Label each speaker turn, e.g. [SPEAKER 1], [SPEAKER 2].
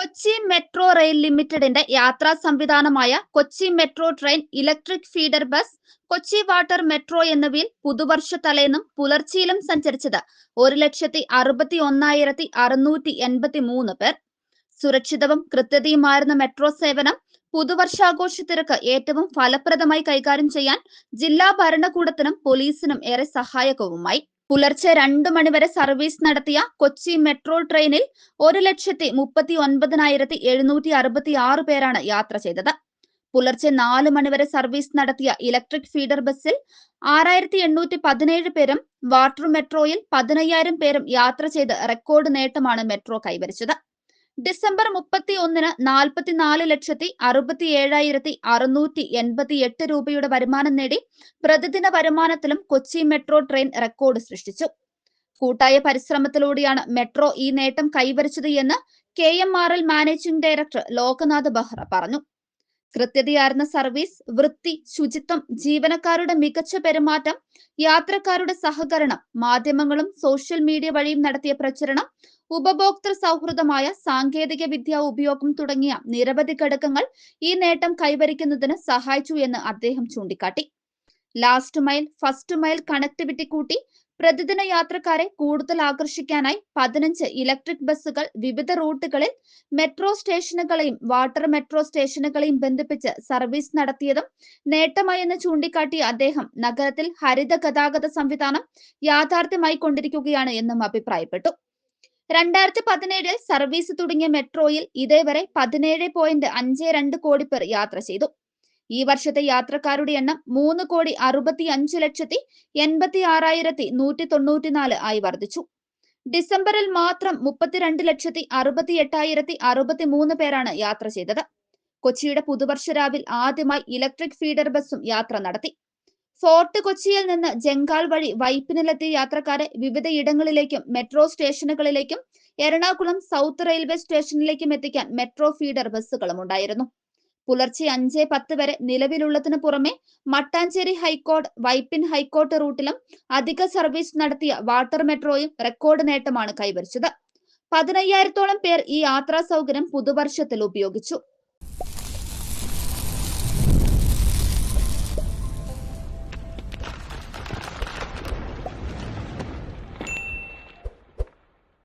[SPEAKER 1] Kochi metro rail ലിമിറ്റഡിന്റെ യാത്രാ സംവിധാനമായ Kochi metro train, electric feeder bus, Kochi water metro എന്നിവയിൽ പുതുവർഷ തലേന്നും പുലർച്ചെയിലും സഞ്ചരിച്ചത് 1,61,683 പേർ. സുരക്ഷിതവും കൃത്യതയുമായിരുന്ന മെട്രോ സേവനം പുതുവർഷാഘോഷ തിരക്ക് ഏറ്റവും ഫലപ്രദമായി കൈകാര്യം ചെയ്യാൻ ജില്ലാ ഭരണകൂടത്തിനും പോലീസിനും ഏറെ സഹായകവുമായി. പുലർച്ചെ 2 മണിവരെ സർവീസ് നടത്തിയ കൊച്ചി മെട്രോ ട്രെയിനിൽ 1,39,766 പേരാണ് യാത്ര ചെയ്തത്. പുലർച്ചെ 4 മണിവരെ സർവീസ് നടത്തിയ ഇലക്ട്രിക് ഫീഡർ ബസ്സിൽ 6,817 പേരും വാട്ടർ മെട്രോയിൽ 15,000 പേരും യാത്ര ചെയ്ത് റെക്കോർഡ് നേട്ടമാണ് മെട്രോ കൈവരിച്ചത്. ഡിസംബർ 31-ന് 44,67,688 രൂപയുടെ വരുമാനം നേടി പ്രതിദിന വരുമാനത്തിലും കൊച്ചി മെട്രോ ട്രെയിൻ റെക്കോർഡ് സൃഷ്ടിച്ചു. കൂട്ടായ പരിശ്രമത്തിലൂടെയാണ് മെട്രോ ഈ നേട്ടം കൈവരിച്ചത് എന്ന് KMRL managing director Loknath Behera പറഞ്ഞു. കൃത്യതയാർന്ന സർവീസ്, വൃത്തി, ശുചിത്വം, ജീവനക്കാരുടെ മികച്ച പെരുമാറ്റം, യാത്രക്കാരുടെ സഹകരണം, മാധ്യമങ്ങളും സോഷ്യൽ മീഡിയ വഴിയും നടത്തിയ പ്രചരണം, ഉപഭോക്തൃ സൗഹൃദമായ സാങ്കേതിക വിദ്യ ഉപയോഗം തുടങ്ങിയ നിരവധി ഘടകങ്ങൾ ഈ നേട്ടം കൈവരിക്കുന്നതിന് സഹായിച്ചു എന്ന് അദ്ദേഹം ചൂണ്ടിക്കാട്ടി. Last mile, first mile connectivity കൂട്ടി പ്രതിദിന യാത്രക്കാരെ കൂടുതൽ ആകർഷിക്കാനായി 15 ഇലക്ട്രിക് ബസ്സുകൾ വിവിധ റൂട്ടുകളിൽ മെട്രോ സ്റ്റേഷനുകളെയും വാട്ടർ മെട്രോ സ്റ്റേഷനുകളെയും ബന്ധിപ്പിച്ച് സർവീസ് നടത്തിയതും നേട്ടമായെന്ന് ചൂണ്ടിക്കാട്ടിയ അദ്ദേഹം നഗരത്തിൽ ഹരിത ഗതാഗത സംവിധാനം യാഥാർത്ഥ്യമായി കൊണ്ടിരിക്കുകയാണ് എന്നും അഭിപ്രായപ്പെട്ടു. 2017 സർവീസ് തുടങ്ങിയ മെട്രോയിൽ ഇതേവരെ 17.52 കോടി പേർ യാത്ര ചെയ്തു. ഈ വർഷത്തെ യാത്രക്കാരുടെ എണ്ണം 3,65,86,194 ആയി വർദ്ധിച്ചു. ഡിസംബറിൽ മാത്രം 32,68,063 പേരാണ് യാത്ര ചെയ്തത്. കൊച്ചിയുടെ പുതുവർഷ രാവിൽ ആദ്യമായി ഇലക്ട്രിക് ഫീഡർ ബസ്സും യാത്ര നടത്തി. ഫോർട്ട് കൊച്ചിയിൽ നിന്ന് ജങ്കാൾ വഴി വൈപ്പിനിലെത്തിയ യാത്രക്കാരെ വിവിധ ഇടങ്ങളിലേക്കും മെട്രോ സ്റ്റേഷനുകളിലേക്കും എറണാകുളം സൗത്ത് റെയിൽവേ സ്റ്റേഷനിലേക്കും എത്തിക്കാൻ മെട്രോ ഫീഡർ ബസ്സുകളും ഉണ്ടായിരുന്നു. പുലർച്ചെ 5:10 വരെ നിലവിലുള്ളതിനു പുറമെ മട്ടാഞ്ചേരി ഹൈക്കോർട്ട്, വൈപ്പിൻ ഹൈക്കോർട്ട് റൂട്ടിലും അധിക സർവീസ് നടത്തിയ വാട്ടർ മെട്രോയും റെക്കോർഡ് നേട്ടമാണ് കൈവരിച്ചത്. 15,000-ഓളം പേർ ഈ യാത്രാ സൗകര്യം പുതുവർഷത്തിൽ ഉപയോഗിച്ചു.